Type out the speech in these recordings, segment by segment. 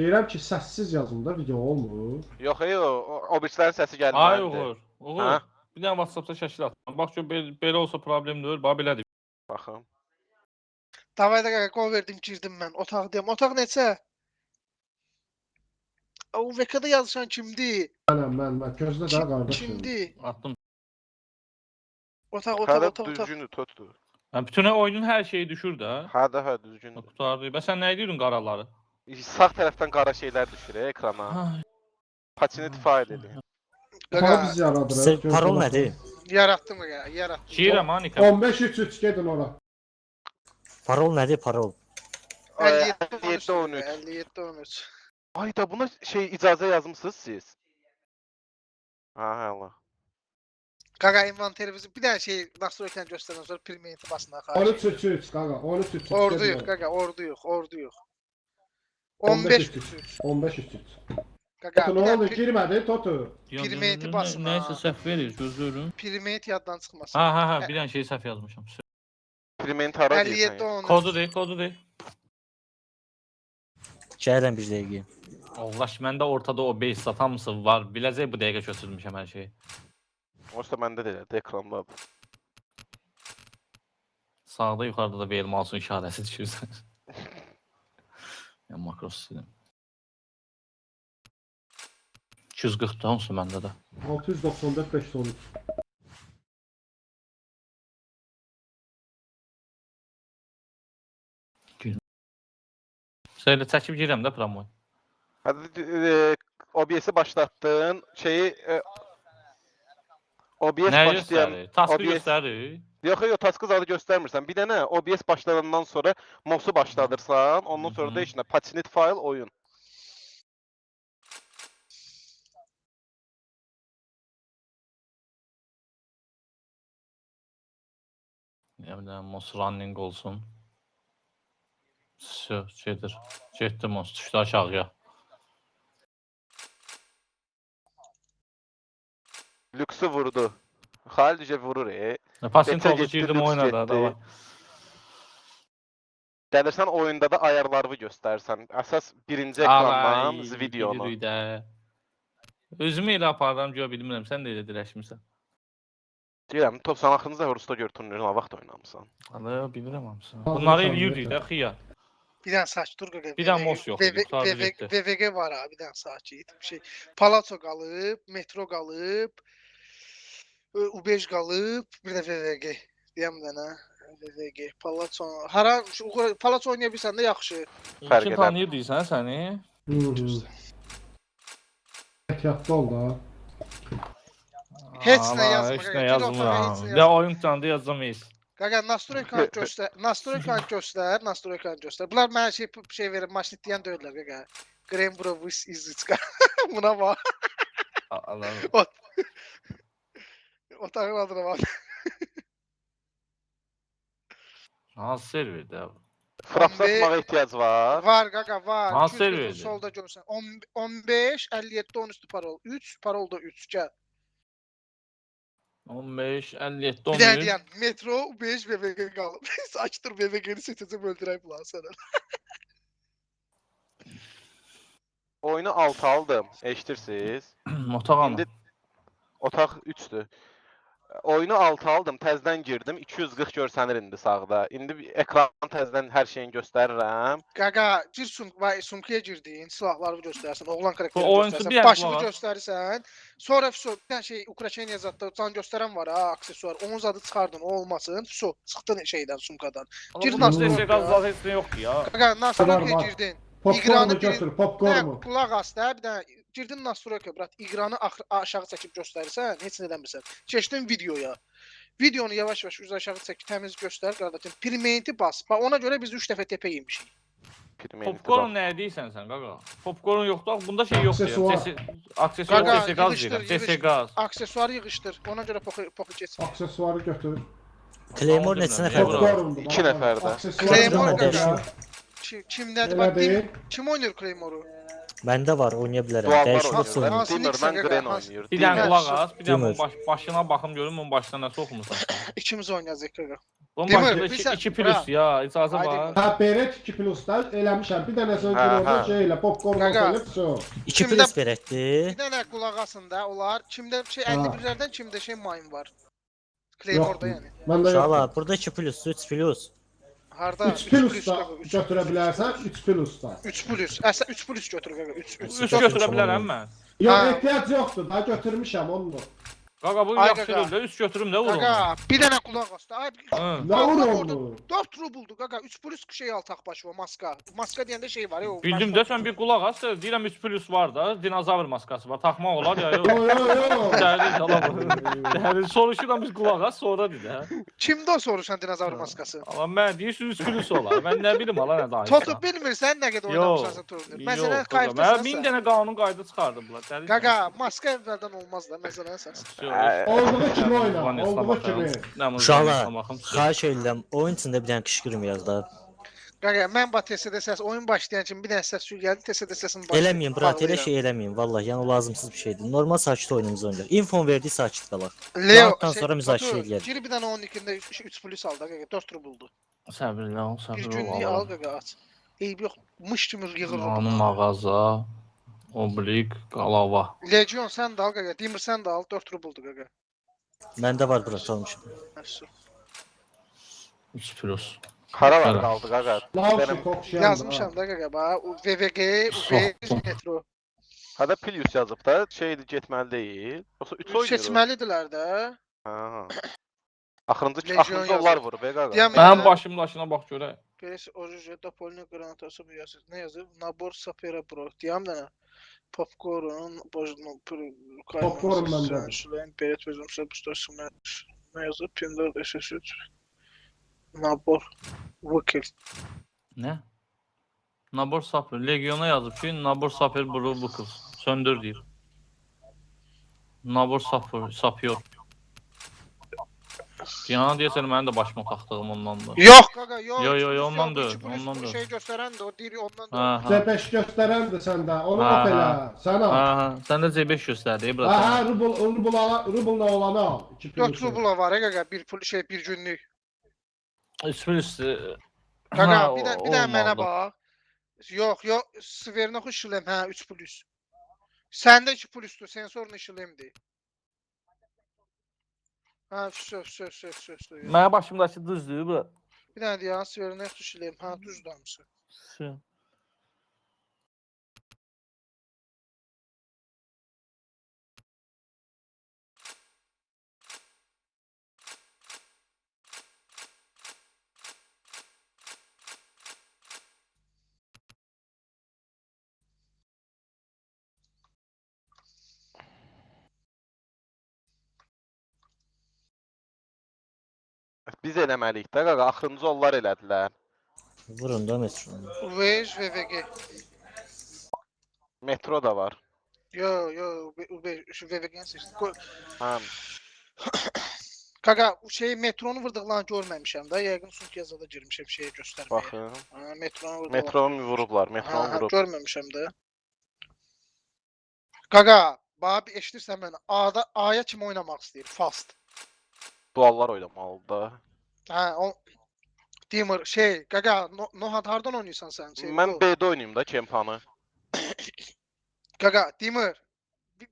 Deyirəm ki, səssiz yazın da video olmur. Yox, o birislərin səsi Ay gəlməlidir. Uğur. Hə? Bir dənə WhatsApp-da şəkil atdım. Bax ki, belə olsa problem deyil. Bax belədir. Baxın. Davay da qol verdim, girdim mən. Otaqdayım. Otaq neçə? O VK-da yazışan kimdir? Mən. Gözlə də qardaşım. Kimdir? Attım. Hədə Otaq. düzgünü tutdu. Bütün oyunun hər şeyi düşür də. Hə, düzgündür. Qutardı. Bəs sən nə edirdin qaraları? Sağ tərəfdən qara şeylər düşür ekrana. Patinit fayl edin. Para biz yaradırıq. Parol nədir? Yarattım ya, yarattım. Şiirəm ha Nika. 15-3 gedin ora. Parol nədir parol? 57 13. 57 13. Ayda buna icazə yazmısınız siz? Ha, Allah. Qaqa inventerimizi bir dənə nastroyken göstərən sonra primenti basına xahiş. 13-3 qaqa, 13-3. Orduyuq qaqa, orduyuq. 15-3. 15-3. Qaqa, Totu nə oldu? Girmədi Totu. Primenti basma. Nəysə səhv verir, gözləyirəm. Primenti yaddan çıxmasın. Ha, bir dənə şey səhv yazmışam. Priment hara 57 deyirsən? 13. Kodu de. Gəlirəm bir dəqiqə. Allah, məndə ortada o base satamısı var. Biləcək bu dəqiqə köçürmüşəm hər şeyi. Oysa məndə də elədir, ekrandadır. Sağda yuxarıda da verilmə olsun işarəsi düşürsən. Yəni makros sildim. 240 da olsun məndə də. 694 513. Söylə çəkib girəm də promoy. Hadi OBS-i başlatdın. OBS Nə başlayan göstərir? Taskı OBS göstərir. Yox, taskı zadı göstərmirsən. Bir dənə OBS başlayandan sonra mouse-u başladırsan, ondan sonra da işinə patinit fayl oyun. Yəni mouse running olsun. Gedir. Getdi mouse düşdü aşağıya. Lüksü vurdu. Xalid vurur. Pasint Getə oldu, getdi, girdim lüks oyuna da. getdi. Gəlirsən oyunda da ayarlarını göstərsən. Əsas birinci ekrandan videonu. Özümü elə aparıram, görə bilmirəm. Sən də elə dirəşmirsən. Deyirəm, top sən axırıncı Horus'ta gör turnirini nə vaxt oynamısan? Ala, bilirəm hamısını. Bunları eləyirdik də xiyar. Bir dənə saç dur qaqa. Bir dənə mos yox idi, qurtardı getdi. VVG var ha, bir dənə sakit. Bir şey. Palazzo qalıb, metro qalıb, U5 qalıb, bir də VVG. Deyəm bir dənə. VVG, Palazzo. Hara Palazzo oynaya bilsən də yaxşı. Kim tanıyır deyirsən səni? Ehtiyatlı ol da. Heç nə yazma. Heç nə yazmıram. Ya oyun canlı yazacam heç. Qaqa nastroykan göstər. Bunlar mənə şey verir, maşinit deyən deyirlər qaqa. Grembro izlitska. Buna bax. Allahım. Otağın adına bax. Hansı serverdə? Frap satmağa ehtiyac var. Var qaqa, var. Hansı serverdə? Solda görürsən. 15, 57, 13 parol. 3, parol da 3. Gəl. 15, 57, Bir 13. də deyən, metro 5 VVG qalıb. Açdır VVG-ni seçəcəm, öldürək bulan sənə. Oyunu 6 aldım. Eşidirsiniz? Otaq aldım. İndi otaq 3'dür. Oyunu 6 aldım. Təzədən girdim. 240 görsənir indi sağda. İndi ekran təzədən hər şeyini göstərirəm. Qaqa, gir sumkaya girdin, silahları göstərirsən, oğlan karakteri oyuncu göstərirsən, bir başını var. göstərirsən. Sonra bir dənə şey Ukrayna zadda can göstərən var ha, aksesuar. Onun zadı çıxardın, o olmasın. Çıxdın şeydən, sumkadan. Girdin nasıl qazlar heç nə yoxdur ya. Qaqa, nastroyka girdin. Popcornu götür, popcornu. Qulaq as da, bir dənə girdin nastroyka, brat, iqranı aşağı çəkib göstərirsən, heç nə eləmirsən. Keçdin videoya. Videonu yavaş-yavaş üz aşağı çək, təmiz göstər, qardaşım. Primenti bas. Bax ona görə biz 3 dəfə təpə yemişik. Popcorn nə deyirsən sən qaqa? Popcorn yoxdur, bunda şey yoxdur. Aksesuar. Aksesuar CS:GA deyirəm. CS:GA. Aksesuar yığışdır. Ona görə poxu keçsin. Aksesuarı götür. Claymore neçə nəfər var? Popcorndu. 2 nəfərdə. Claymore Claymore qaqa. Kimdədir? Elə Bax, deyil. kim oynayır Claymore'u? Məndə var, oynaya bilərəm. Duallar Dəyişib oynayır. oynayır. Dimmer, mən Gren oynayır. Bir dənə Dimmer. qulaq as, bir dənə Dimmer. başına baxım görüm, onun başına nəsə oxumusan. İkimiz oynayacağıq qaqa. Bomba Demir, bir 2 sən- plus bırak. ya. İcazə Ay, var. Ha Beret 2 plus'dan eləmişəm. Bir dənəsini Hə, orada hə. şeylə popcorn Qaqa. olsa so. 2 Kimdə- plus Bir verəkdi. dənə qulaq asında olar. Kimdə şey Ha. 51'lərdən kimdə şey mayın var. Claymore'da Yoxdur. yəni. Məndə Uşaqlar, yoxdur. burada 2 plus, 3 plus. Harda? 3 plus'da götürə bilərsən, 3 plus'da. 3 plus. Əsə 3 plus götür qaqa. 3 3 Üç götürə plus. bilərəm mən. Yox, Ha. ehtiyac yoxdur. Da götürmüşəm onu. Qaqa bu Ay, yaxşı qaqa. deyil də 3 götürüm də vur onu. Qaqa, bir dənə qulaq asdı. Ay, Hı. Nə vur onu? 4 rubuldu qaqa. 3 plus şey al taxbaşı o maska. Maska deyəndə şey var ya o. Bildim də sən bir qulaq as. Deyirəm 3 plus var da. Dinozavr maskası var. Taxmaq olar ya yox. Yo yo yo. Dəri salam. Dəri soruşuram biz qulaq as sonra de də. Kimdə o soruşan dinozavr maskası? Amma mən deyirsən 3 plus olar. Mən nə bilim ala nə danışırsan. Toto bilmirsən nə qədər Yox, oynamışsan turnir. Məsələn, Yox, kayıfdasan mən 1000 sən. dənə qanun qayda çıxardıblar. Dəli. Qaqa, maska əvvəldən olmaz da məsələn sən. Olduğu kimi oyna. Olduğu kimi. Uşaqlar, xahiş edirəm, oyun içində bir dənə qışqırmayaq da. Qaqa, mən bax TSD səs oyun başlayan kimi bir dənə səs gəldi, TSD səsini başladı. Eləməyin, brat, elə şey eləməyin. Vallahi, yəni o lazımsız bir şeydir. Normal sakit oyunumuzu oynayaq. Infon verdi, sakit qalaq. Leo, Rahatdan sonra müzakirə eləyərik. Gir bir dənə 12-də 3 plus al da qaqa, 4 rubuldu. Səbirlə ol, Bir səbirlə günlük al ol. qaqa aç. Eyb yox, mış kimi yığır Qanun onu. mağaza, oblik, qalava. Legion sən də al qaqa, Demir sən də al, 4 rubuldu qaqa. Məndə var, brat, almışam. Həvs. 3 plus. Hara var Qara. qaldı qaqa? Lavşı Benim kokşayan. Yazmışam da qaqa bax, VVG, UB, Metro. hada plus yazıb da şeydi getməli deyil. Yoxsa 3 oynayır. Seçməlidirlər də. Ha. Axırıncı Legion axırıncı onlar yazıb. vurub qaqa. Deyəm- Mənim başım daşına bax görək. Pes Oruj, Topolny Granatası bu yazır. Ne yazır? Nabor Sapera Pro. Diyəm də nə? Popcorn, Bojno, Popcorn məndə. Şulayın, Beret Özüm Sabustasyon. Ne yazır? Pindar SS3. Nabor. Vokil. Nə? Nabor Sapir. Legiona yazıb ki, Nabor Sapir buru bu qız. Söndür deyir. Nabor Sapir, Sapir. Yana deyəsən mənim də başıma taxdığım ondandır. Yok gaga yok. Yo, yo, Polis yo, ondan yok. da, İki polis ondan bu da. şey gösteren de o diri ondan da. Ha, ha. C5 göstərəndir səndə. Onu Ha, op elə. ha. Sən al. Ha, sən də C5 göstərdi, bura. Ha ha rubulla olanı al. 2 4 plus. rubla var ya gaga bir şey bir günlük. Üstüz. Gaga bir de mənə bax. Yok yok Sverna hoşulem ha 3 plus. Sende 2 plus'tu sensorun işlemdi. Ha söz. Mənim başımdakı düzdür bu. Bir dənə deyən Sverna hoşulem ha düz damısı. Biz eləməliyik də qaqa. Axırıncı onlar elədilər. Vurun da metro. Vej VVG. Metro da var. Yo şu VVG'ni seçdim. Ha. Kaga şey metronun vurduqlarını görməmişəm də. Yəqin sunk yazıda girmişəm şeyə göstərməyə. Baxın. Ha, metronun vurduqlarını. Metronu vurublar. Metronu Ha, vurub. görməmişəm də. Qaqa, bax bir eşidirsən mən A'ya kim oynamaq istəyir? Fast. Duallar oynamalı da. Ha, o Dimir şey, Qaqa, Nohat hardan oynayırsan sən? Şey, Mən bu. B-də oynayım da kempanı. Qaqa, Dimir.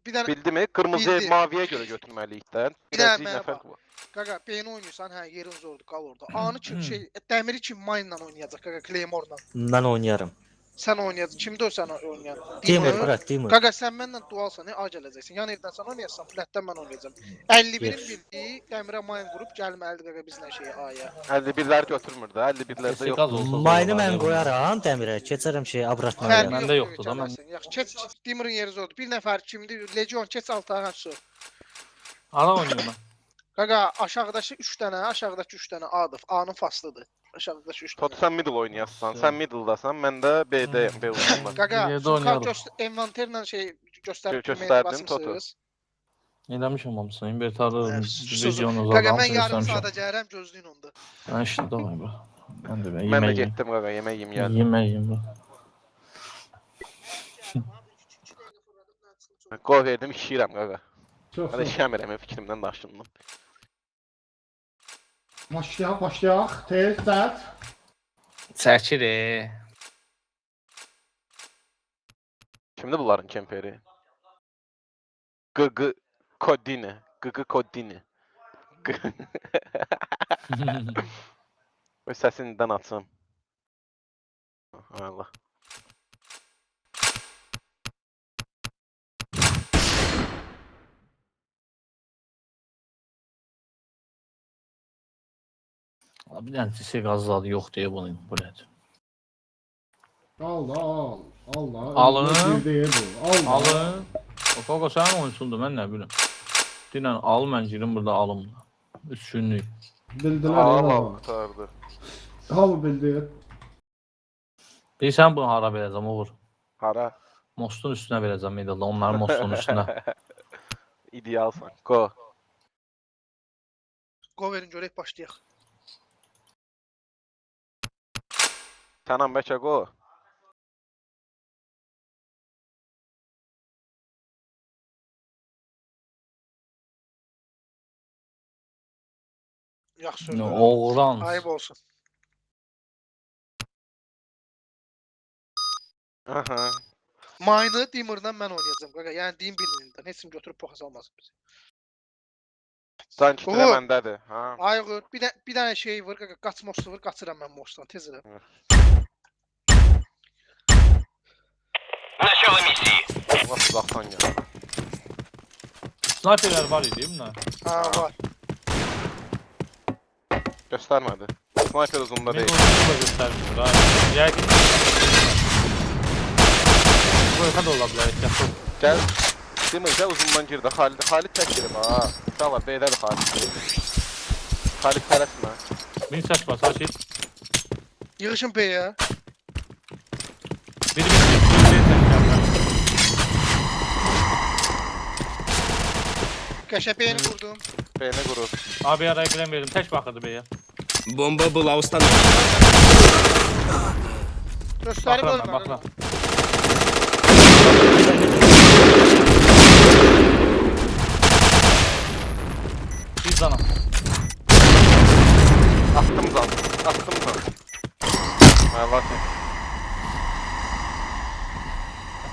Bir dənə Bildimi? Qırmızıya, Bildim. maviyə görə götürməliyik də. Bir dənə Bir mənə nəfər bax. var. Qaqa, B-ni oynayırsan, hə, yerin zordur, qal orada. A'nı kim şey, Dəmiri kim Mine-la oynayacaq, Qaqa, Claymore-la. Mən oynayarım. Sən oynayacaq. Kimdə o sən oynayan? Demir, bırak, Demir. Qaqa, sən mənlə dualsan, A gələcəksən. Yan evdən sən oynayırsan, flatdən mən oynayacağım. 51-in Yes. bildiyi Dəmirə Mine qrup gəlməlidir Qaqa bizlə şeyə A'ya. 51'lər götürmür də. 51'lərdə Qaz yox. olsa. Mayını mən qoyaram dəmirə, keçərəm şey abratmaya. Fərqi Məndə yoxdur, yoxdur da, mən- gələrsən. Yaxşı, keç Demirin yeri zordur. Bir nəfər kimdir? Legion keç alta həbs ol. Ana oynayım mən. Qaqa, aşağıdakı 3 dənə, aşağıdakı 3 dənə A'dır. A'nın faslıdır. Aşağıdakı 3 Tot dənə. sən middle oynayassan. Sən middle'dasan. Mən də B-dəyəm. B uzunlar. Qaqa, Yerdə Sulkar oynayalım. envanterlə şey göstərib Göstərdim, Toto. Eləmişəm hamısını. İnventarı, Susuzum. videonu Qaqa, zaten mən yarım göstərmişəm. saata gəlirəm, gözləyin onda. Mən işdə olayım bura. Mən də Mən də yemək yeyim. getdim qaqa. Yemək yeyim gəldim. Yemək yeyim bura. Qol verdim, işləyirəm qaqa. Çox Mən də sağ ol. işləmirəm, fikrimdən daşındım. Başlayaq. Tez, sərt. Çəkir. Kimdi bunların kemperi? Gıgı Kodini. Gıgı Kodini. Öz səsindən açım. Allah. Bir dənə çiçək qazladı yox deyə bunu buraya. Al da al. Al da. Alın. Özünə girdi bu. Al da. Alın. Kaka sənin oyunsundur, mən nə bilim. Dinən al, mən girim burada alım. 3 günlük. Bildilər Allah ya. qutardı. Hamı bildi. Deyirsən bunu hara verəcəm, Uğur? Hara? Mostun üstünə verəcəm medalda, onların mostunun üstünə. İdealsan. Go. Go verin görək başlayaq. Sənan bəlkə go. Yaxşı Nə sözdür. oğran. Ayıb olsun. Aha. Mayını Dimmer'dan mən oynayacağım qaqa. Yəni Dim birliyindən. Heç kim götürüb poxas almasın bizi. Can kitrə Uğur. məndədir. Ha. Ayğır, bir dənə şey var qaqa. Qaç mostu var, qaçıram mən mostdan. Tez elə. Allah uzaqdan gəlir. Sniperlər var idi, bunlar. Ha var. Göstərmədi. Sniper uzunda Mən deyil. onu da göstərmişdir. Ha. Yəqin. Bu yaka da ola bilər. Yaxşı. Gəl. Demir gəl uzundan girdi. Xalid tək girib ha. Uşaqlar beydədir Xalid. Xalid tələsmə. Bir səs var, sakit. Yığışın P'yə. Bir Qəşə P'ni vurdum. Beyni qurur. Abi araya bilən verdim, tək baxırdı beyə. Бомба была установлена. Göstərib Baxıram mən, ölmə. baxıram. Bir canım. Attım zan. Attım zan. Allah seni.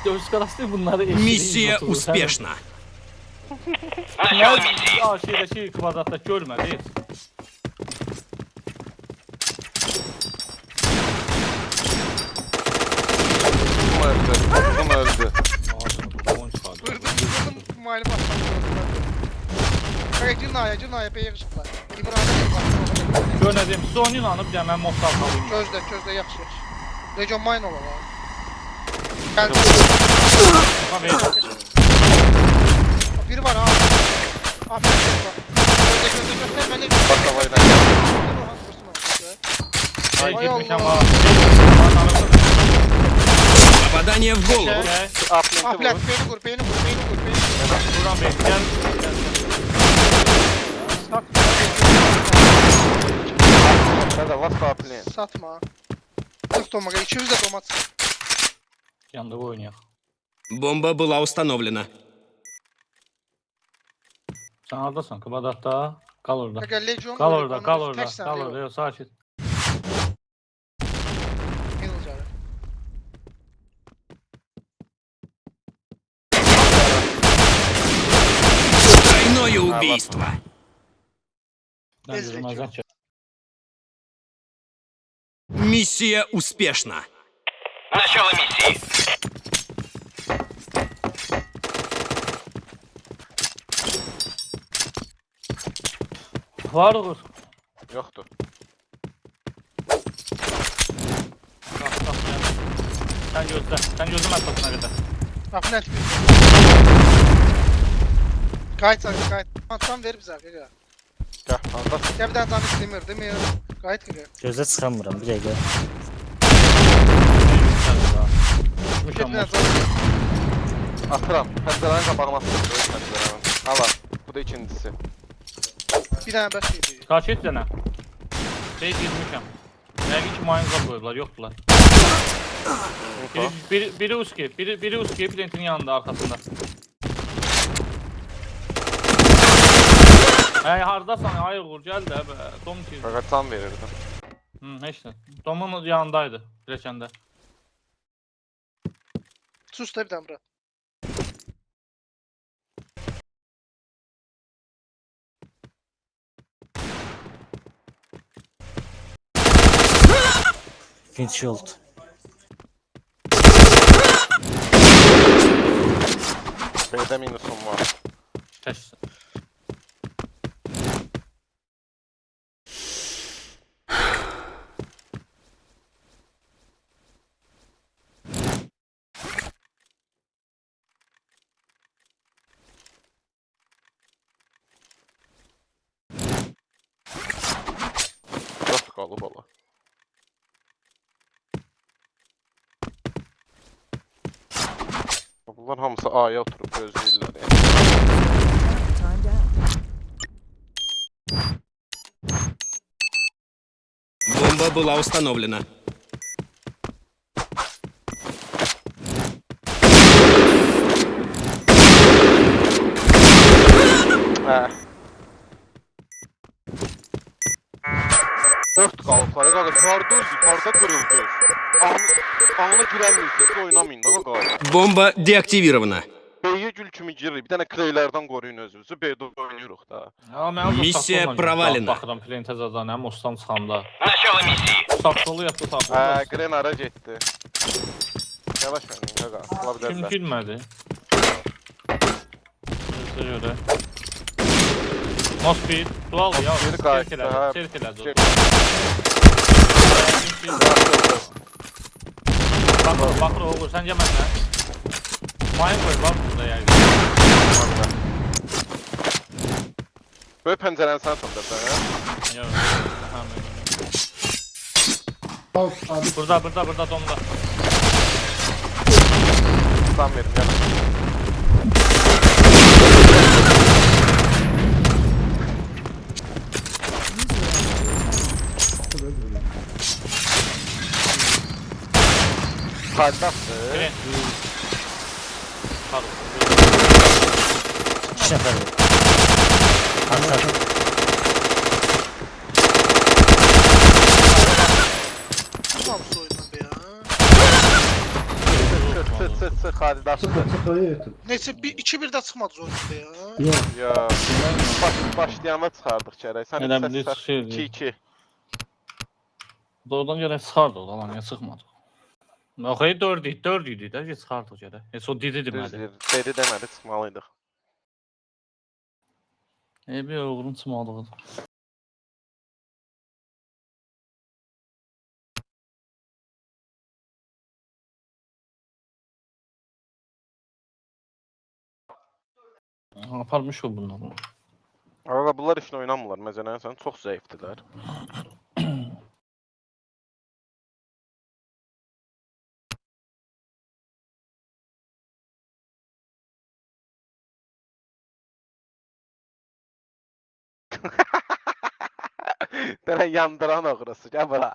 Dövüş kadastı bunları Миссия успешна. Aa şeydeki kvadratta görmedi. Uzun öldü. Vurdum, mayını başladım. Qaqa Cinaya P'yə yığışıblar. İmran'a bak. Görmedim. Siz oynayın anıp ya ben most alayım. Gözlə, yaxşı. Legion mine olar ha. Gəl. Abi Biri var ha. Aferin var. Gözlə, mən de. Bak havayla. şey Ay gitmiş Allah. ama. Попадание в голову. Gel. Aflat P'ni vur. Buradan bey. Gel. Hadi vas kapını. Satma. 40 domaga, 200 de domat. Yanında oynuyor. Бомба была установлена. Sen oradasın. Kvadratta. Kal orada. Qaqa Legion Kal vur, orada. onu Kal vur. orada. Tək sən, Kal yox. orada. Yok sakit. Minus abi. Тройное убийство. Ben Ezreç gözüm yok. azat çek. Миссия успешна. Var Uğur. Yoktu. Bak bak gel. Sen gözle. Sen gözüm arkasına kadar. Aflat bir. Kayıt. Tam ver bize qaqa. Gel. Anlat. Ya bir tane tanış demir. Kayıt qaqa. Gözə çıxamıram bir dəqiqə. Bir Düşmüşəm tane most. tanış. Atıram. Pəncərənin qabağına atdım. Hala. Bu da ikincisi. Bir tane bəs şeydi. Kaç et sənə? Şey girmişəm. Yəqin ki mayınıza qoyublar, yoxdular. Info. Biri uski, biri uski, Plant'in yanında, arkasında. hardasan ay Uğur gəl də bə. Dom ki. Fakat can verirdim. Heç nə. Domun yanındaydı dirəkəndə. Sus da bir dənə bura. Windshield. B'de minusum var. Təşsən. Nasıl kaldı baba? Bunlar hamısı A'ya oturup gözləyirlər. Yani. Time down. Бомба была установлена. Hə. 4 qalıqları qardaş, harda qırıldı? Anına girəmirsiniz, oynamayın da qardaş. Бомба деактивирована. B'ye gül kimi girir, bir dənə kreylərdən qoruyun özünüzü, B'də oynayırıq da. Ya mənim Missiya provalena. Baxıram plentə zədanəm ostan çıxanda. Saqqalı yatdı Hə, saqqalı. Gren ara getdi. Yavaş oynayın qaqa, ala Kim bilərlər. gülmədi? Gözə görə. Mospit, dual ya. Mospit qayıtdı, hə. Çerk elədi. Çerk. Baxır oğul, sən gəlməsən. Mayın qoy, var burada yəqin. Böyle pəncərəni sən sandırdın, hə? Yox, həmin. Al abi. Burada donda. Tam verim, yana. Kaldaktı. Gren. Pardon. 2 nəfər var. Arxada. Hamısı oyundan be ya. Sık hadi daha sık. Sıkıya yetin. Neyse bir 2-1'də çıxmadınız oyunda ya. Yok. Ya başlayanda çıxardıq gərək. Sən Elə bilir, çıxırdı. 2-2. Doğrudan gərək çıxardı o lan, niyə çıxmadı? Oxey 4 idi də, ki çıxardıq gərək. Heç o didi demədi. Düzdür. Dedi demədi çıxmalıydıq. Bir oğlun çıxmalıydı. Aparmış o bunlar. Aga bunlar işin oynamırlar məsələn, sən çox zəifdilər. Dənə yandıran oğrusu, gəl bura.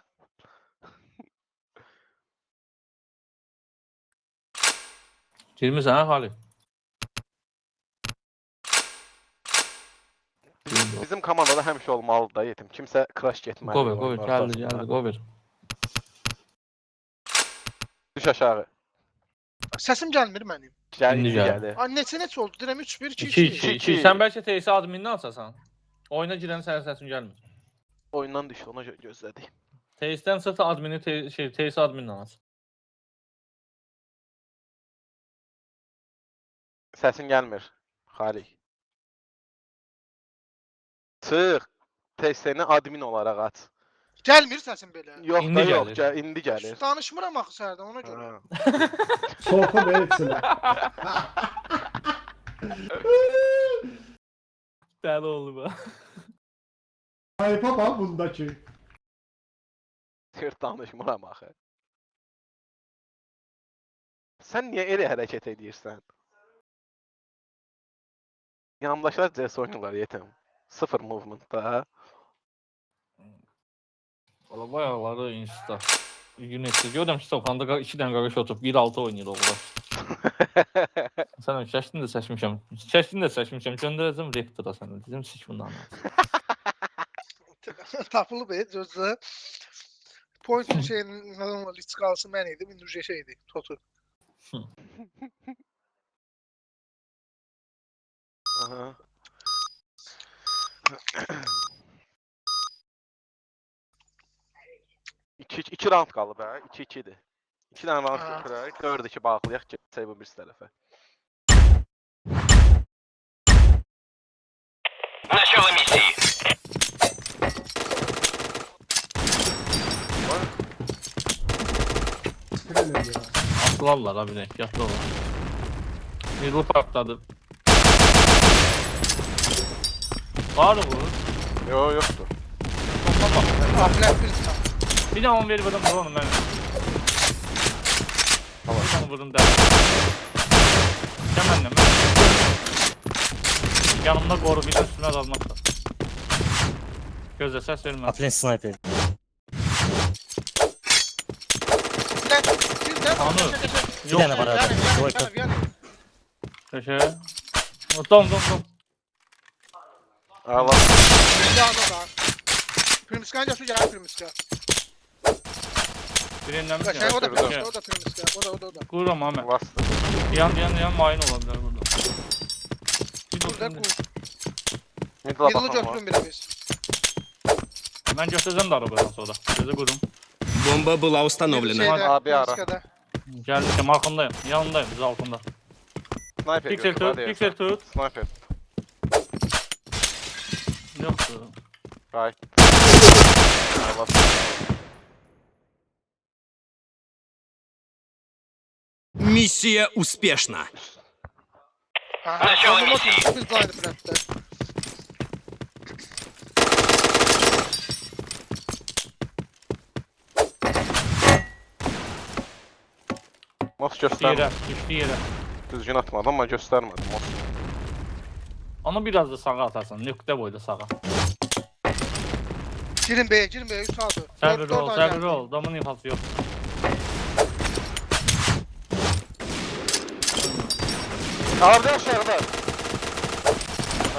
Girmirsən hə Xalid? Bizim komandada həmişə olmalıdır da yetim. Kimsə crash getməli. Qover, gəldi, qover. Düş aşağı. Səsim gəlmir mənim. Gəl, İndi indi gəl. gəlir. Ay neçə oldu? Deyirəm 3-1 2-2. 2-2. Sən bəlkə TS adminindən alsasan. Oyuna girən sənin səsin gəlmir. Oyundan düşdü, ona görə gözlədik. TS-dən çıxsa admini TS adminindən aç. Səsin gəlmir. Xalik. Çıx. TS-ni admin olaraq aç. Gəlmir səsim belə. Yox İndi da yox, gəlir. indi gəlir. Danışmıram axı səhərdən ona görə. Ha. Soğuka be hepsine. Dəli oldu bu. Ayıpa bak bundaki. Tırt danışmıram axı. Sən niyə elə hərəkət edirsən? Yanımdaşlar CS oynayırlar yetim. 0 movement'da. Valla bayaqları insta. Gün etdi. Görürəm ki, stopanda 2 dənə qarış oturub 1-6 oynayır oğlan. Sən şəklini də seçmişəm. Şəklini də seçmişəm. Göndərəcəm rektora sənə. Dedim sik bundan. Tapılıb gözlə. Point'un şeyinin nədən liçqalısı mən idim, indi şeydi, Totu. Aha. İki round qalıb hə, 2-2-dir. 2 dənə round Aha. götürək, 4-2 bağlayaq ki, bu birisi tərəfə. Начало миссии. Screen ediyor. Atlarlar abi renk. Yatırlar. Middle partladı. Var mı bu? Yo, yoxdur. Afilə bir tam. Bir də onu verib adam vur onu mən. Tamam. Bir onu vurun dərs. Gəl mənlə mən. Yanımda qoru bir də üstünə azalmaqda. Gözlə səs vermə. Aplen sniper. Tanı. Bir tane var abi. Dvoyka. Köşe. Dom. Allah. Primska önce su gel Primska. Birindən bir Şey o da tane. Primska, o da Primska. O da. Qururam Ahmet. Bastı. Yan mayın ola bilər burada. Burada kur. Middle Middle'ı baxan var. götürün bir de biz. Mən götürəcəm də arabadan sonra. Gözə qurum. Бомба была установлена. Şeyde, Abi ara. Primska'da. Gəlmişəm, arxındayım. Yanındayım, biz altında. Sniper Pixel götür, tut, hadi. pixel tut. Sniper. Yoxdur. Right. Allah. Миссия успешна. Начало миссии. Biz blind bıraktı. Mos Düşdü göstərmə. yerə, düşdü yerə. Düzgün atmadım ama göstərmədim. Mos. Onu biraz da sağa atarsan, nöqtə boyda sağa. Girin B'ye, 3 aldı. Səbirli ol, damın infası yox. Orada aşağıda.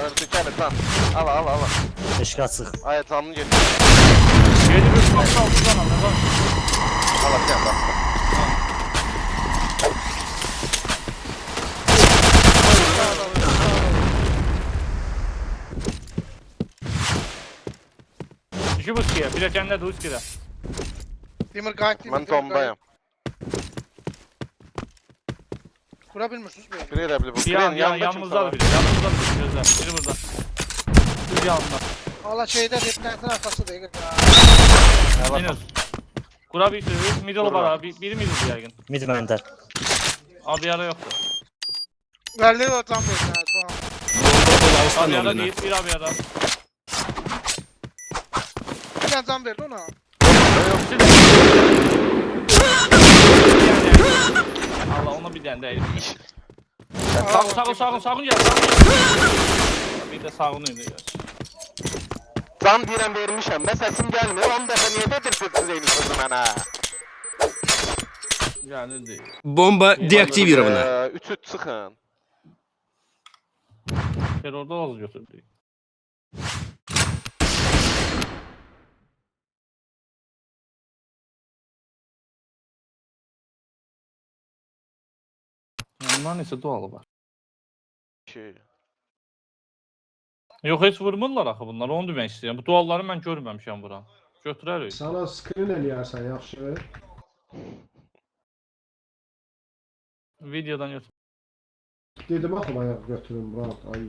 Öldü, gəlir lan. Al. Eşki açıq. Ay, canını getir. Geri bir altı altıdan al, ne var? Allah gel bastı. Düşü bu skiyə, biləkəndə də uskidə. Demir gayet değil. Mən domdayım. Kurabilmişsiniz B'ye. Biri elə bilir bu. Bir yan, Yanında yanımızdadır kimsə var. biri, gözlər. Biri burada. Düz yanında. Allah şeyde replentin arkası değil. Allah. Minus. Qura bir sürü, middle var abi, biri middle yəqin. Mid məndə. Abi yara yoxdur. Verli o tam bezine. Tamam. Бомба была Abi yara установлена. deyil, bir abi yara. Bir tane can verdi ona. Allah ona bir dənə deyil. Aa, Sağın gəl, Bir də sağını indi gəl. Can deyirəm vermişəm. Mən səsim gəlmir. 10 dəfə niyə dedirsiz eyni sözü mənə? Gəlir deyil. Бомба деактивирована. 3-3 çıxın. Terrorda az götürdük. Bunlar neçə dualı var? 2. Yox, heç vurmurlar axı bunlar, onu demək istəyirəm. Bu dualları mən görməmişəm bura. Götürərik. Sana screen eləyərsən yaxşı. Videodan götür. Dedim axı mən götürüm Murat. Ay.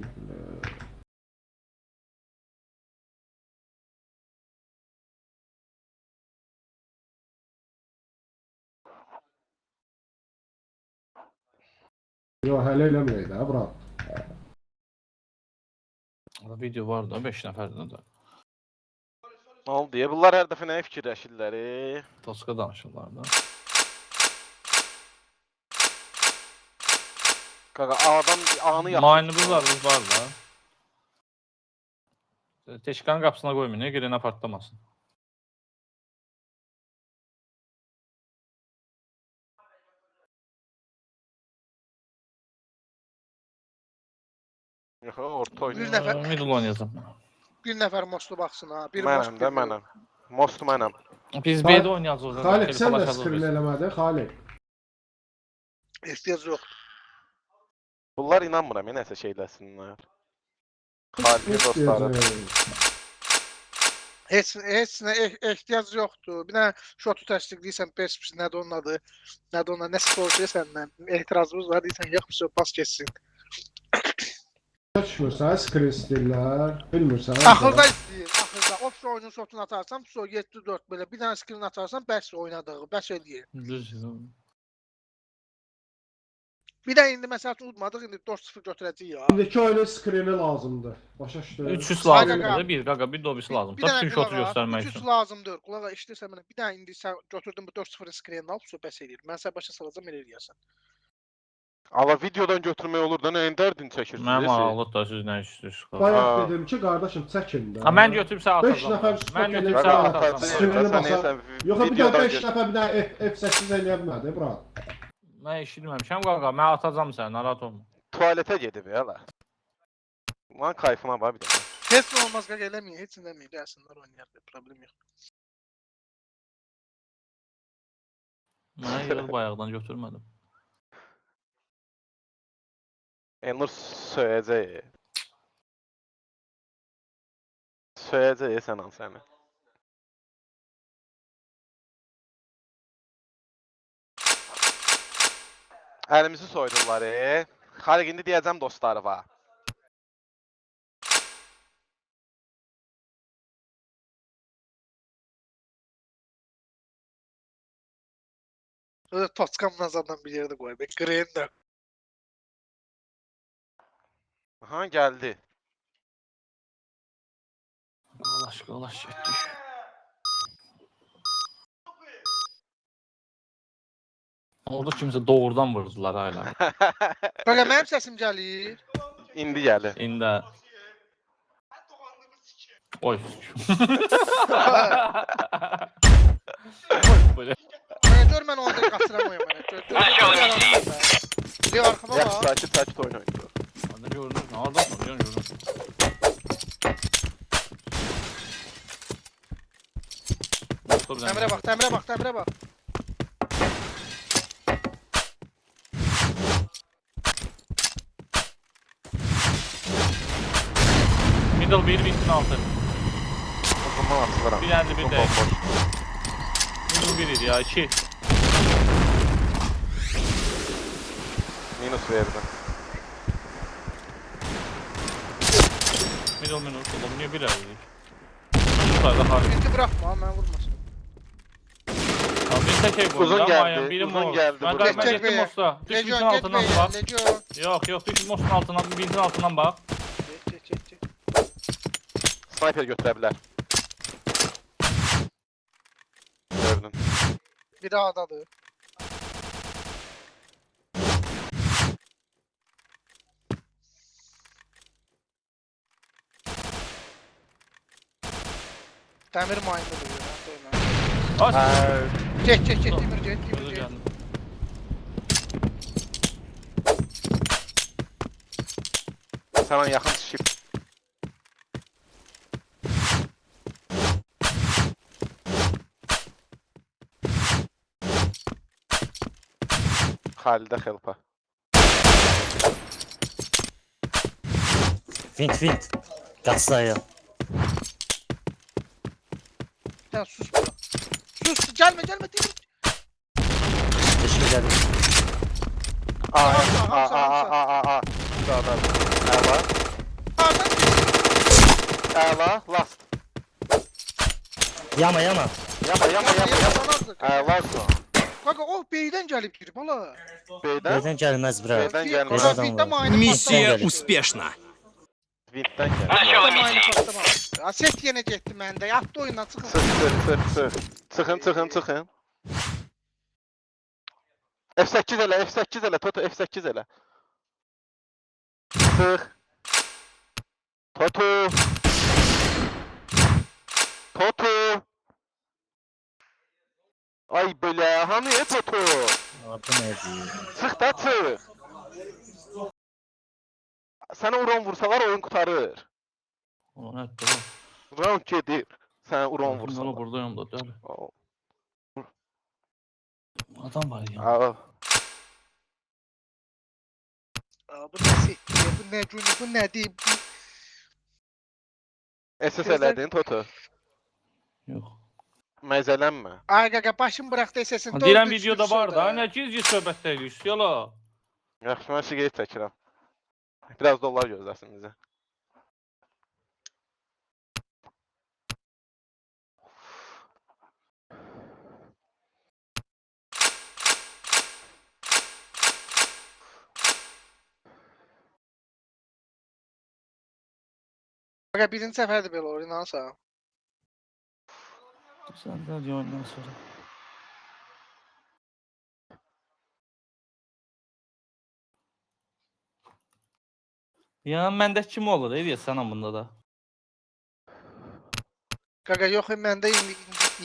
Yo, hələ eləməyək də, Murat. Video var da 5 nəfərdən də. Nə oldu deyə? Bunlar hər dəfə nəyə fikirləşirlər? Toska danışırlar da. Qaqa, adam anı yaxşı. Mayınımız var da. Teşkanın qapısına qoymayın, girinə partlamasın. Yox, orta Bir oynayır. nəfər Middle oynayacam. bir nəfər mostlu baxsın ha. Bir Mənəm most də, bir mənəm. Most mənəm. Biz B'de oynayacağız o zaman. Xalik sən də Telefonlaşacağız skrin biz. eləmədin, Xalik. ehtiyac yox. Bunlar inanmıram, nəsə şeyləsinlər. Xaliqin dostları. Heç nə ehtiyac yoxdur. Bir dənə şotu təsdiqləyirsən, pes nədir onun adı? Nədir onun adı? Nə sporcuya səndən? Etirazımız var, deyirsən, yox, pas keçsin. Düşmürsən, skrin istəyirlər. Bilmirsən. Axırda istəyir, axırda. Opsiya oyunun şotunu atarsan, 7-4 belə bir dənə skrin atarsan, bəs oynadığı, bəs eləyir. Düz. Bir də indi məsəl üçün udmadıq, indi 4-0 götürəcəyik ya. İndiki oyunun skrini lazımdır. Başa düşdün? 300 Hayır, lazımdır qaqa. da, bir qaqa, bir dobisi lazım. Bir Da dənə tüm şotu qulağa, göstərmək 300 üçün. lazımdır. Qulağa işdirsən mənə. Bir dənə indi sən götürdün bu 4-0 skrini alıb, bəs eləyir. Mən sənə başa salacağam, elə eləyərsən. Ala videodan götürmək olur da, nəyin dərdini çəkirsiniz? Mənim maraqlı da siz nə işləyirsiniz? Bayaq Ha. dedim ki, qardaşım çəkin də. Ha, mən götürüb sənə Beş atacağım. nəfər Mən spot götürüb eləyir, sənə qaqa. atacağım. Skrini basar. Yox, bir də 5 videodan nəfər bir də F8 eləyə bilmədi, brat. Mən eşitməmişəm qaqa, mən atacağım səni, narahat olma. tualetə gedib ya. Lan kayfıma var bir də. Heç nə olmaz, qaqa eləməyin, heç nə eləməyin. Gəlsinlər oynayar, problem yox. Mənə görə bayaqdan götürmədim. Elnur söyləyəcək. Söyləyəcək sən an səni. Əlimizi soydular. Xaliq indi deyəcəm dostları var. Öyle Toskam nazardan bir yerde koy. Green de. Aha gəldi. Qolaş getdik. Orada kimsə doğrudan vurdular hala. Böyle benim sesim gelir. İndi gəlir. İndi. Oy. Böyle. Gör ben orada kaçıramayım beni. Gör arkama Yaxşı, bak. sakit oyun oynuyor. Hadi görünür. Nereden mı? Görünür. Temre bak, temre bak, temre bak. Middle 1 bitsin altı. O zaman atılıram. Bir yerde bir de. Bomboş. Middle 1 idi ya 2. Minus verdim. Middle minus. Oğlum niye bir erdik? Yukarıda hali. Bitti bırakma, ben vurmasın. Abi bir tek Uzun bu. geldi, Biri uzun mor. geldi Ben buraya. ben Çek gittim be. Mosta. Düş bitin Legion altından gitme bak. ya, Legion. Yok düş Most'un altından, bitin altından bak. Çek. Sniper götürə bilər. Gördün. Biri A'dadır. Demir mayında duruyor lan. Aç. Çek, Demir Özür çek. dilerim. Sana yaxın shift. Xalidə xelpa. Vint. Qaçsaya. Ya sus bırak. Sus, gelme Demir. Teşekkür ederim. A. Sağdan. Əla. A'dan Əla. Last. Yama. Yama. Əla son. Kanka o B'den gelip girip hala. B'dən. B'den gelmez bura. B'den gelmez. B'den adam var. Миссия Geldi. успешна. Vintdən gəlir. Set yenecektim ben de. Yaptı oyundan çıkın. Sıx. Çıxın. F8 elə, Toto F8 elə. Sıx. Toto. Ay belə, hani Toto? Adı neydi? Çıx da çıx. Sənə uran vursalar oyun qutarır. O nə etdi? Round gedir. Sənə uran Valla vursalar. buradayım da dəli. Oo. Adam var ya. Aa, Aa, bu nə setdir, bu nə günü, bu nədir? SS elədin Toto. Yox. Məzələnmə. Ay qaqa başım bıraxdı səsin. Deyirəm videoda var da. Nə giz-giz söhbət edirsiniz yola. Yaxşı, mən siqaret çəkirəm. Biraz dollar gözləsin bizə. Qaqa birinci səfərdir belə olur, inansa. Sən də ondan sonra. Ya məndə kim olur? Eləyəsən bunda da. Qaqa yox, məndə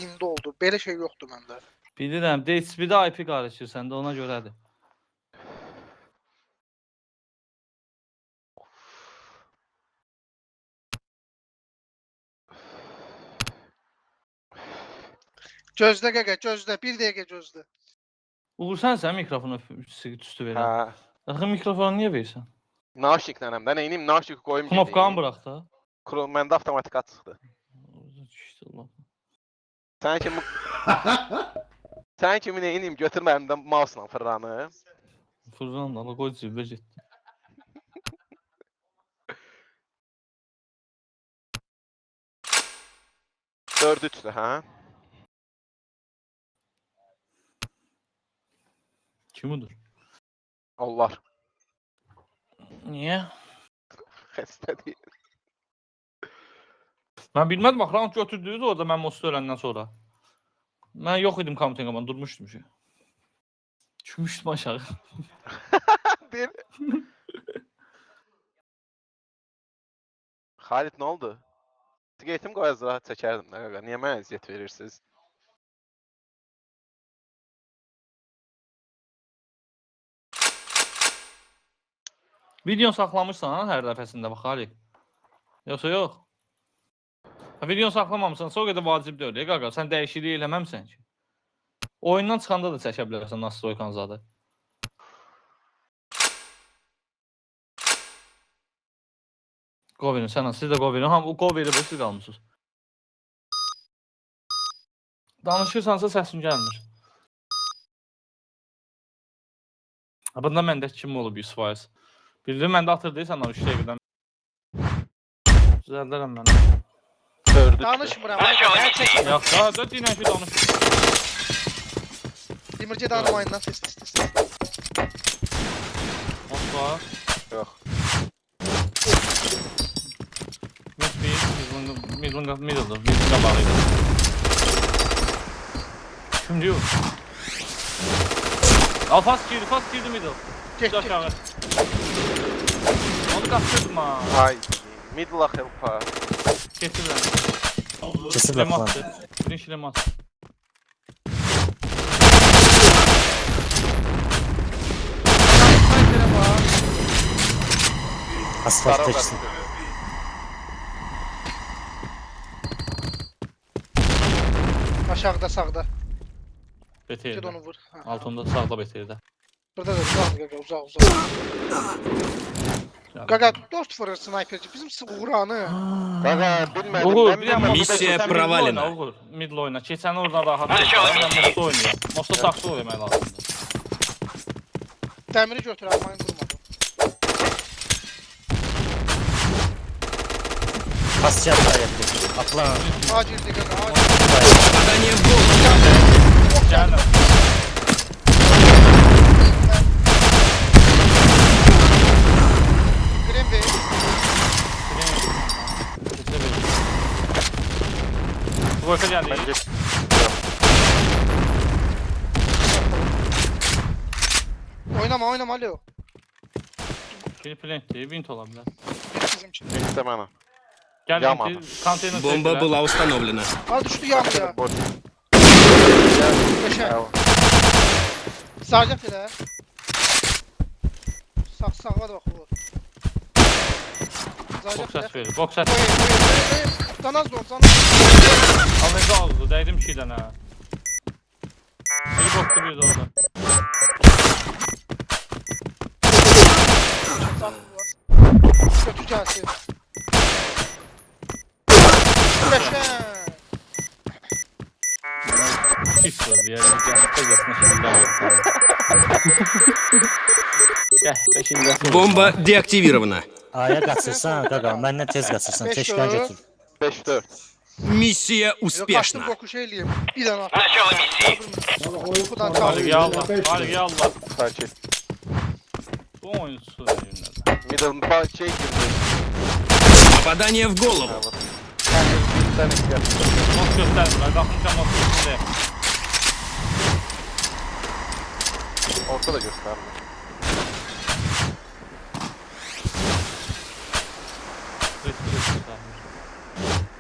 indi oldu. Belə şey yoxdur məndə. Bilirəm, DSP-də IP qarışır səndə, ona görədir. Gözlə qaqa, gözlə. Bir dəqiqə gözlə. Uğur sən mikrofonu üstü verən. Hə. Axı mikrofonu niyə verirsən? Naşiklənəm də, neynim? Naşik qoyum Knopkanı bırax da. Məndə avtomatik çıxdı. Sən kimi Sən kimi neynim? Götür məndən mouse-la fırlanı. Fırlan da, qoy cibə getdi. Dördü üçdür, hə? Kim udur? Allah. Niyə? Xəstə deyil. Mən bilmədim, bax, round götürdünüz orada mən Mostu öləndən sonra. Mən yox idim komentin qaban, durmuşdum ki. Düşmüşdüm aşağı. Deyil. Xalit, nə oldu? Sigaretim qoyaz rahat çəkərdim də qaqa. Niyə mənə əziyyət verirsiniz? Videonu saxlamışsan hər dəfəsində bax, Xalit. Yoxsa yox? Videonu saxlamamışsan, o qədər vacib deyil, qaqa. Sən dəyişiklik eləməmsən ki. Oyundan çıxanda da çəkə bilərsən nastroykan zadı. Qo verin, sən siz də qo verin. Hamı qo verib, siz qalmışsınız. Danışırsansa səsin gəlmir. Bunda məndə kim olub 100%? Bildim, məndə atırdıysan 3 dəqiqədən. Düzəldərəm mən. Dördü üçdür. Danışmıram. Mən çəkim. Yox, daha 4 ilə ki danış. Demirci danımayından ses. Var. Yox. Middle'dır. Middle'da bağlıydı. Kim diyor? Al fast girdi middle. Getdi. Aşağı. Onu qaçırma. Ay, middle helpa. Getirəm. Kesin laf lan. Birinci lemat. Asfalt Qara taşısın. qaçdı. Aşağıda, sağda. Git BTR'də. onu vur. Ha. Altında sağda BTR'də. Burada da uzaq. Qaqa 4 vurur sniperci. Bizim Uğuranı. Qaqa, bilmədim. Uğur, Mən bir dənə bilmədim. Missiya Sən provalena. middle oyna, Uğur. Middle oyna. Keçən oradan rahat. Mən Mosta oynayıram. Mosta saxsı oynamaq lazımdır. Dəmiri götür, almayın durmadım. Pasçı atla yapıyor. Atla. A girdi qaqa, A girdi. Попадание в голову. Gəldim. Krem ver. Qoyka gəldi. Məncə Oynama alo. Biri plantdir, vint ola bilər. Bir bizim için. Neyse mənə. Gəl Yamadı. konteyner Бомба была установлена. Ha düştü yanmaya. Boş. Yaşa. Bravo. Sarcaq elə. Sağa da bax vur. Zayda Bok səs verir. Bok səs. Canaz ol, canaz. Alınca aldı. Dəydim 2 dənə. Bir boktu bir də orada. Götür gəlsin. Qəşəng. Pis oldu ya. Gəhbə getmə şimdi olsun. Gəhbə şimdi olsun. Бомба деактивирована. A'ya qaçırsan qaqa, məndən tez qaçırsan. Beş Keşkan dört. götür. 5-4. Миссия Yox, qaçdım успешна. boku şey eləyim. Bir dənə at. Valla oyun Yuxudan kurtardı. Hadi ya Allah. Beş Hadi ya Allah. Sakin. Bu oyuncusu yönədir. Middle şey girdi. Попадание в голову. Evet. Sen ihtiyaç. Not göstərmir. Qalxmışam not üstündə. Orta da göstermiyor. Risk göstərmir.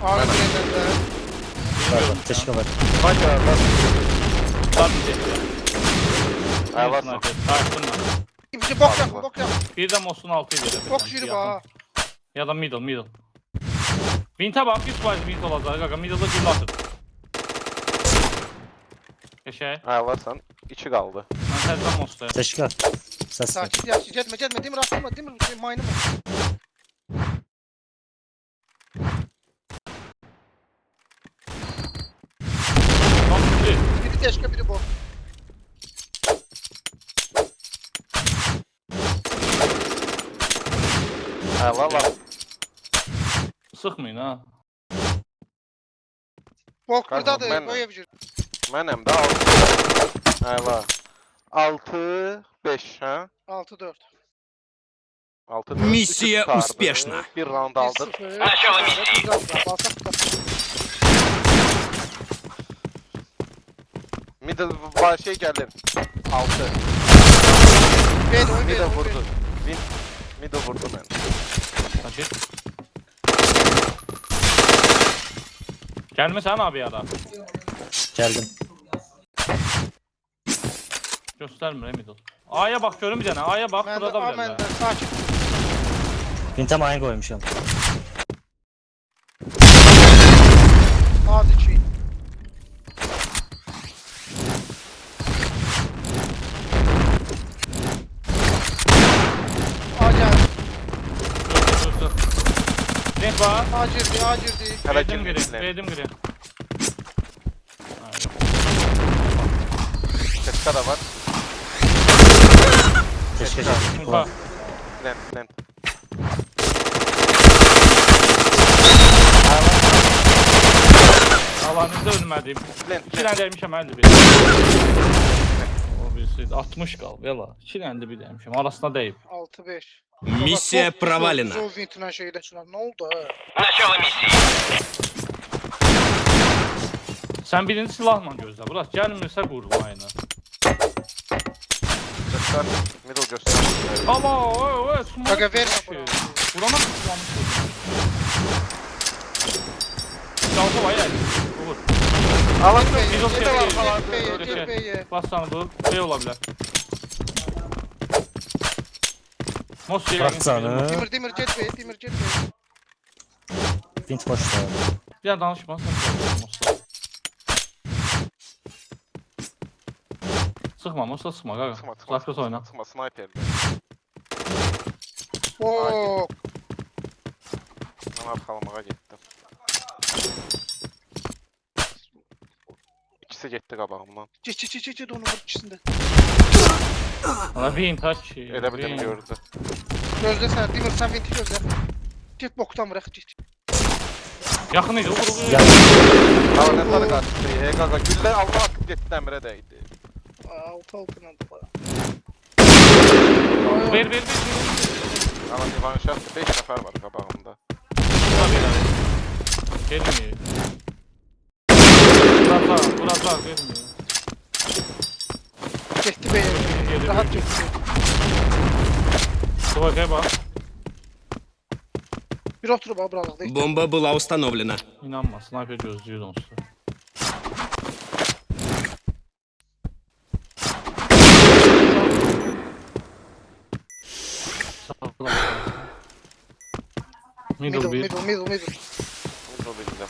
Ağrı birəndə. Var, keşke var. Bak ya bak. Tabii ki. Ayvasın. Tartınla. Bizi bok yaxın, bok yaxın. Bir də Mosun 6 gedir. Bok şiri var. Ya da middle. Vintə bax 100% vint olacaq qaqa. Middle-da gül atır. Qəşəng. Ayvasın. 2 kaldı. Mən təzədən Mos'tayım. Keşke. Ses ver. Sakin, yaxşı, getmə, getmə. Demir atma, demir maynımı. Son bir. Biri teşke, biri bok. Valla. Sıxmayın ha. Bok Kanka, buradadır, mən- o evcil. Mənim də 6. Ayva. 6-5 ha? 6-4. 6 Missия успешна. Bir round aldık. 1-0. Начало миссии. Middle var şey geldi. 6. Middle vurdu. Middle vurdu ben. Kaçır. Gəlməsən abi ya da. Geldim. Göstərmir middle. A'ya bax görüm bir dənə. A'ya bax Məndə, burada a, bilərlər. məndə, sakin. Vintam ayın koymuşam. Az 2. A gəldi, Dur. Renk var. A girdi, A girdi. Hələ Verdim girmir gri. içinə. Verdim gri. Keska da var. Keşke. Infa. Plant. Alanınızda ölmədim. Plant. 2 dənə dəymişəm 51. O birisi 60 qalıb yala. 2 dənə də bir dəymişəm. Arasına dəyib. 6-5. Миссия провалена. Zor vintindən şeydə şuna. Nə oldu ha? Sən birinci silahla gözlə. Burak gəlmirsə qurmayını. Göster. Middle göster. Ama o smoke. Qaqa vermə Şey, bura. Vurana tutmamış. Çaldı var ya. Vur. Alan Middle yok. şey Middle var değil. falan. B'ye, Öyle gel şey. B'ye. Bas sana bu. Şey olabilir. Mos şey. Bırak sana. Demir, get B'ye, demir, get B'ye. Vint boşta. Ya danışma sen. Sıkma Mos'a sıkma gaga. Sakız oyna. Sıkma sniper. Bok. Ben arkalamaya gittim. İkisi gitti qabağımdan. Get, onu vur ikisində. Ana bin taç. Elə bildim gördü. Gözlə sən, demir, sən vinti gözlə. Get bokdan bırak, get. Yaxın idi. Vur. Ya. Hava ne sarı kaçtı. Hey gaga gülle Allah akıp gitti demire değdi. 6-6 nədir bu? Ver. Ama divan şart 5 nefer var qabağımda. Gelmiyor. Biraz daha gelmiyor. Getdi B'ye. Geliyor. Rahat getdi. Tuvakaya bak. Bir oturub ha buralıqda. Бомба была установлена. İnanma. Sniper gözlüyor onsuz. Middle bir. Middle. Bunu bildim.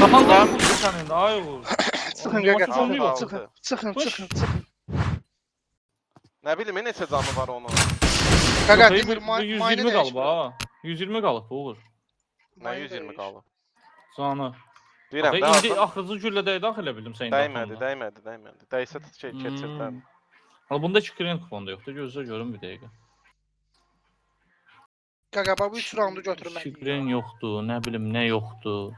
Kafan qalxır sənin də, ay Uğur. Çıxın Niyə qaqa, olmur o? çıxın. Nə bilim, neçə canı var onun. Qaqa, Yox, demir, bu 120 mayını qalıb dəyişmir. ha. 120 qalıb Uğur. Nə 120 qalıb. Canı. Deyirəm, Axı də indi adam axırıncı güllə dəyə daxilə bildim sənin dəymədi. Dəysə keçirdən. Hala bunda 2 kren kuponda yoxdur. Gözlə görüm bir dəqiqə. Qaqa, bax bu 3 raundu 2 götürməliyik. kren yoxdur, nə bilim nə yoxdur.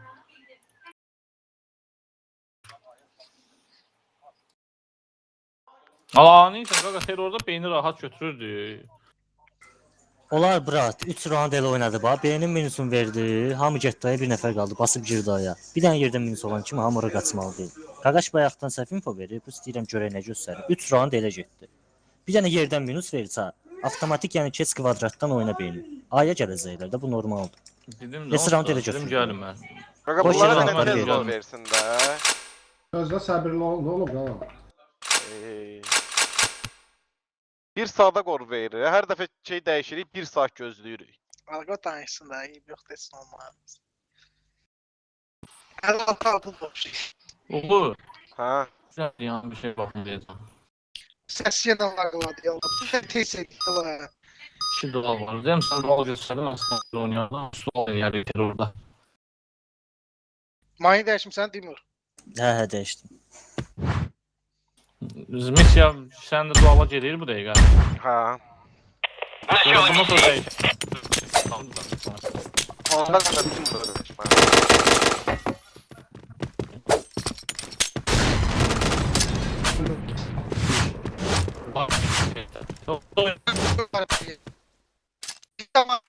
Hala neysə qaqa terrorda beyni rahat götürürdü. Onlar brat 3 round elə oynadı bax. Birinin minusunu verdi. Hamı getdi daya, bir nəfər qaldı. Basıb girdi aya. Bir dənə yerdən minus olan kimi hamı ora qaçmalı deyil. Qaqaş bayaqdan səhv info verir. Bu istəyirəm görək nə göstərir. 3 round elə getdi. Bir dənə yerdən minus verirsə, avtomatik yəni keç kvadratdan oyna beyni. Aya gələcəklər də bu normaldır. Dedim Yes, round elə dedim götürdü. gəlim mən. Qaqa, Boş bunlara yerə nə atlar tez verir. gol versin də. Gözlə səbirli ol, nə olub qalan? Bir saata qol verir. Hər dəfə şey dəyişirik, 1 saat gözləyirik. Qaqa tanışsın da, iyi yox desin olmaz. Əl-altı altı şey. Uğur. Hə. Güzel yani bir şey bakın diyeceğim. Səs yenə lağladı, yallah. Bu da tez ediyorlar. 2 dolar var. Değil mi? Sen dolar gösterdin aslında oynuyorlar. Sol yer yeter orada. Mayını dəyişmirsən, Dimur. Hə, dəyişdim. Misya sen de duala gelir bu dəqiqə. Hə. Bundan sonra değişir. Ondan da bizim burada dəyişmə. Tamam.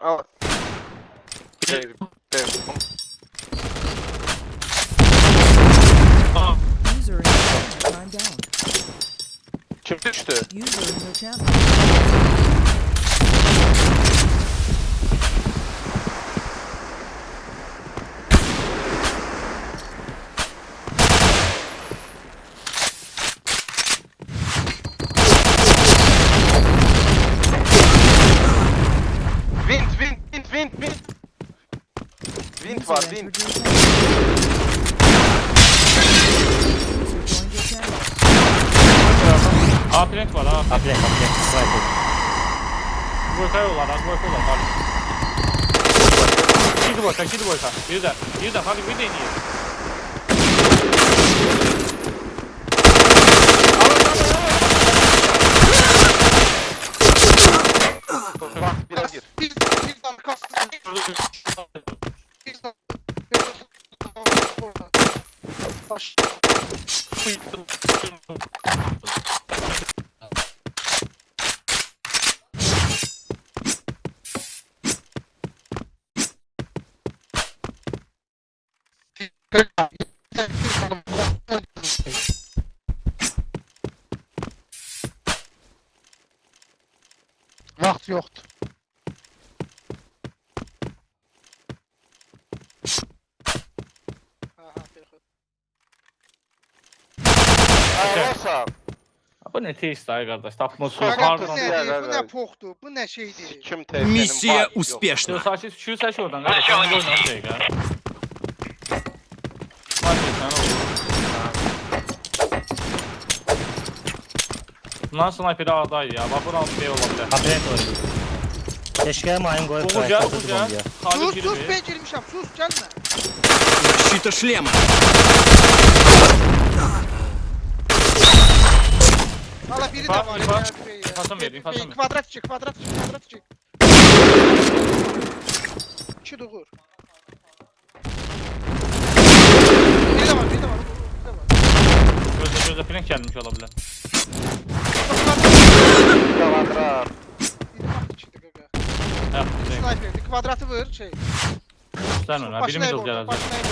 Al. Şey, User in your channel timed out. kim düşdü? User in your channel. Wind User var, entered wind. your channel. User joined your channel. Aprenk var ha. Apre, sniper. Boykay olar, az boykay olar. Hadi. Gidi boyka. Bir de hadi bir deneyelim. Bak, biraz gir. Bir arkasında. Bir Baş. Vaxt yoxdur. Arkadaşlar, Bu ne test ay kardeş. Tapması Qaqa, Qaqa, bu hardan. ya, nədir? ya, Bu ya. nə poxdur? Bu nə şeydir? kim tezgenin Миссия var, yok. успешна. Saçı şu saç oradan kardeş. Sen de oynan dəqiqə. Maç etsən olur. Bundan sniperi A'daydı ya. Bak buranın B olabilir. Apre oynadı. Keşke mayın koyup Uğur gel, kayıtladı Uğur gel. bombayı. Halil Sus, girmir. ben girmişəm. Sus, gəlmə. Защита шлема. Hala biri də var. İnfasın ver, infasın ver. Kvadrat 2. 2 doğur. Bir də var. Gözde frenk gelmiş olabilir. Kvadrat. Bir də var 2-dir qaqa. Yaptı değil. Sniperdir. Kvadratı vur, şey. Sen öyle. Biri Başına middle ev oldu, gelecek. başına ev oldu.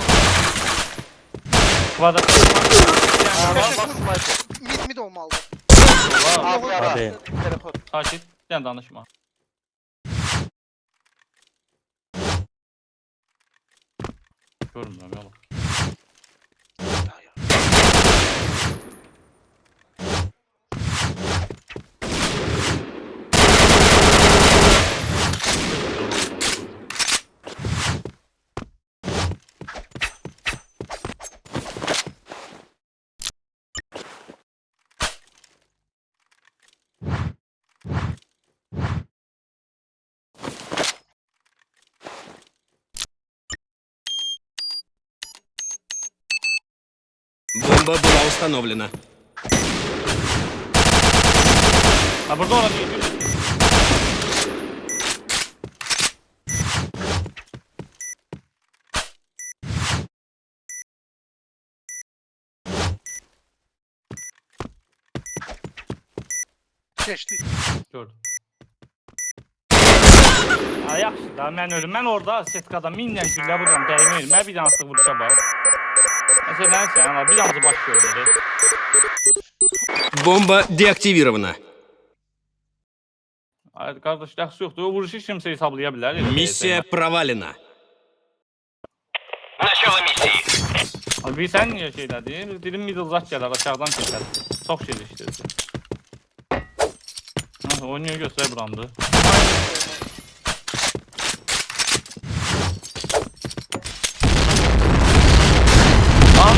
Kvadrat. Var, bak, sniper. Mid olmalıdır. Abi, Abi. Telefon. Takip. Bir dənə danışma. Görmürəm yola. Бомба была установлена. Ha burada olan iyi bir Keçdi. gördüm. Ha yaxşı da mən ölüm. Mən orada setkada minlə güllə vururam, dəyməyim. Mən bir dənə atıq vuruşa bax. Məsələn sən bir dənə baş görür. Бомба деактивирована. Ay qardaş yaxşı yoxdur. O vuruşu kimsə hesablaya bilər. elə Миссия deyəcəm. провалена. Abi bir sən niyə şey dedin? Dedim middle zat gələr, aşağıdan keçər. Çox şey işlədir. Ha, oynuyor göstər burandı. Al.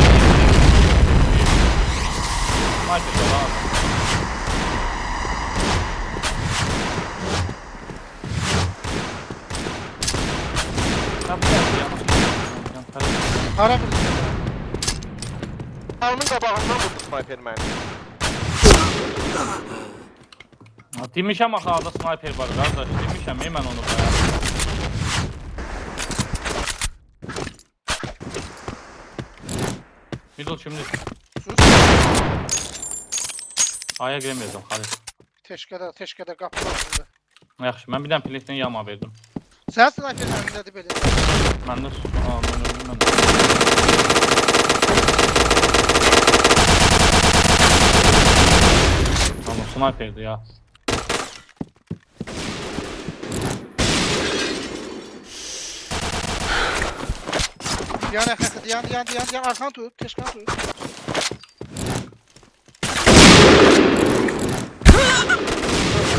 Maşallah abi. Tabii ya. Hara vurdu? Ağının qabağından vurdu sniper məni. Demişəm axı arada sniper var qardaş. Demişəm mən onu bayağı. Middle şimdi. Sus. Aya giremeyəcəm Xalid. Teşkədə qapı var. Yaxşı, mən bir dənə plekdən yama verdim. Sən sniper nədir belə? Mən də mən öldüm mən. Tamam, sniperdi ya. Yan yaxası, yan arxan tut, teşkan tut.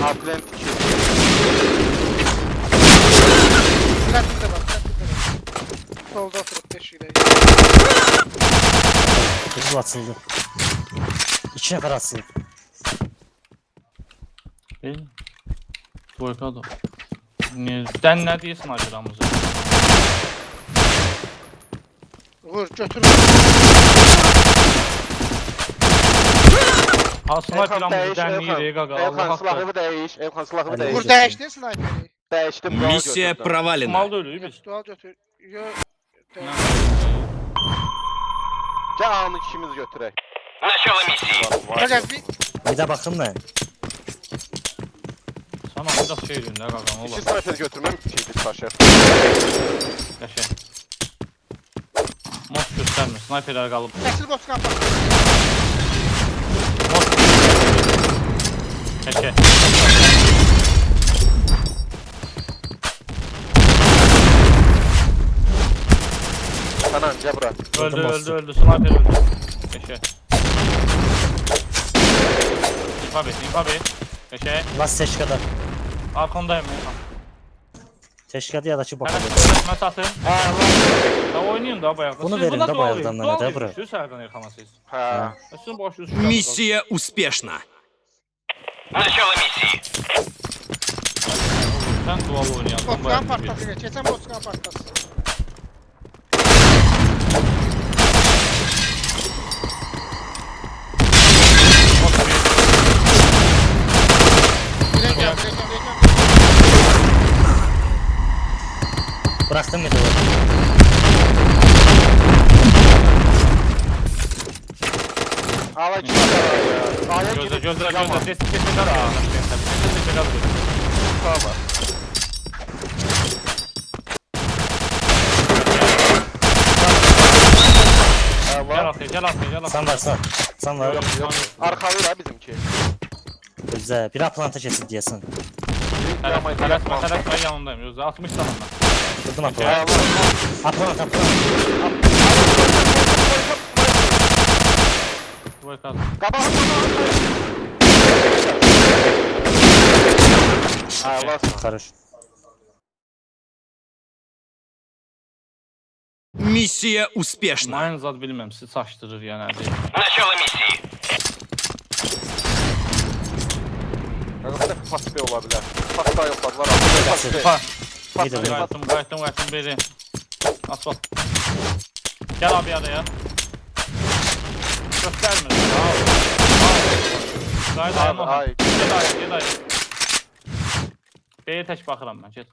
Atlantik. Sərtində var. Solda oturup teşkilə. Hızlı açıldı. 2 nəfər açıldı. Boykado. Dən nə deyirsən acıramızı? Vur, götür. Ha, sniperamızı dənliyir, qaqa. Elxan silahı dəyiş, Elxan silahı Hadi. dəyiş. Vur dəyişdin sniperi. Dəyişdim, Миссия провалена. Mal da ölüyü biz. Dual götür. Yo. Gəl ağını ikimiz götürək. Qaqa bir Bir də baxın mən. Sana bir də şey edin də qaqa, İki olar. sniper götürməm şeydir taşır. Qəşək. Most göstərmir, sniperlər qalıb. təksir botu qapı. Qəşək. Sanan, gəl bura. Öldü, sniper öldü. Qəşək. İnfa bet. Qəşək. Last teşkada. Arkondayım ya. Teşkada ya da ki Hələ bakalım. söyləşmə satın. Ya oynayın da bayaqda. Bunu verin də bayaqdan mənə də bura. Siz sərdən yıxamasınız. Hə. Sizin başınız Миссия успешна. Sən dual oynayan. Botkan partası geç. Geçen botkan partası. Bileceğim. Bıraktım bir de o. Hala iki sniper var ya. Aya Gözlə, girib gözlə. yama. Destek qal. Destek qal. Tamam. Gel at. Sen varsan. Sen var. Arxalıyla bizimki. Güzel. Bir planta kesildi diyesin. Yamayı Tələsmə yanındayım. Gözlə 60 sanımdan. Vurdum Okey. apron. Apron at apron. Dvoyka. Qabağa. Aylasın. Хорош. Миссия успешна. Mayın zad bilməm, sizi çaşdırır yəni. Начало миссии. Paspe ola bilər. Paspe yoxladılar. Paspe. Qayıtdım beri. Asfalt. Gəl abi araya. Göstərmir. Qayıt ayağım. Ay. Get ayı. B'ye tək baxıram mən, get.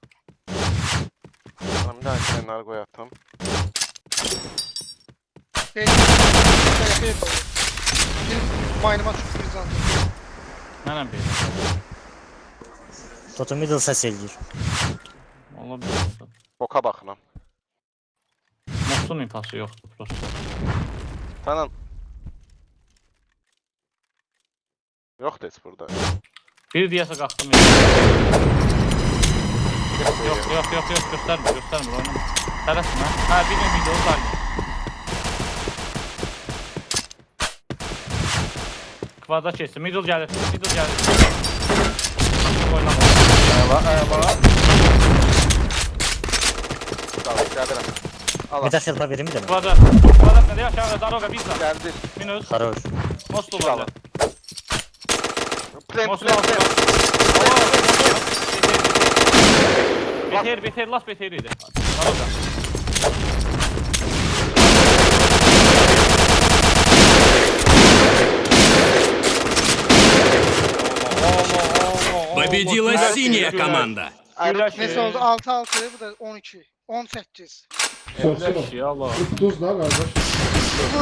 Bir daha kenara qoyatım. Maynıma çıxıb bir zan. Mənəm B'yə. Toto middle səs eləyir. Ola bilər. Boka baxıram. Mosun infası yoxdur prosta. Sənin yoxdur heç burada. Bir deyəsə qalxdım. Yox, göstərmir, oynama. Tələsmə. Hə, bir gün video sayın. Kvadrat keçdi, middle gəlir. Oynama. Ayva. Tamam, gəlirəm. Allah. Bir də xelpa verim bir də. Kvadrat nədə aşağıda, daroga, bizda. Gəldi. Minus, Хорош. most olacaq. Plan. Beter, last beter idi. Daroga. Победила синяя команда. Neyse oldu 6-6, bu da 12. 18. Sorsun o. Allah. Duz da kardeş. Bu.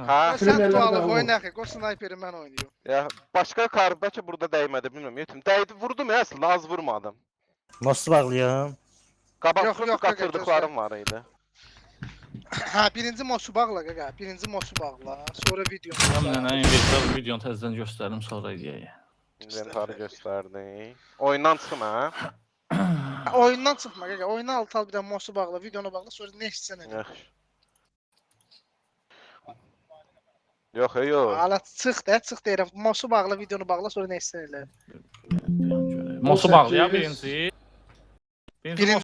Ha. Sen Primerler tualı de oyun axı. O snayperi mən oynayıyorum. Ya başqa kar bəlkə burada dəymedi, bilmirəm. Yetim dəydi, vurdum ya əslində, az vurmadım. Mostu bağlayım. Qabaq Yox, yox, qaçırdıqlarım var idi. Ha, birinci mosu bağla qaqa. Birinci mosu bağla. Sonra video. Mən investor videonu təzədən göstərim sonra deyə. İnventarı göstərdik. Oyundan çıxım hə? Oyundan çıxma qaqa. Oyuna alt al bir də mosu bağla, videonu bağla, sonra nə istəsən elə. Yaxşı. Yox. Ala çıx deyirəm. Mosu bağla, videonu bağla, sonra nə istəsən elə. Mosu bağlayaq birinci. Birinci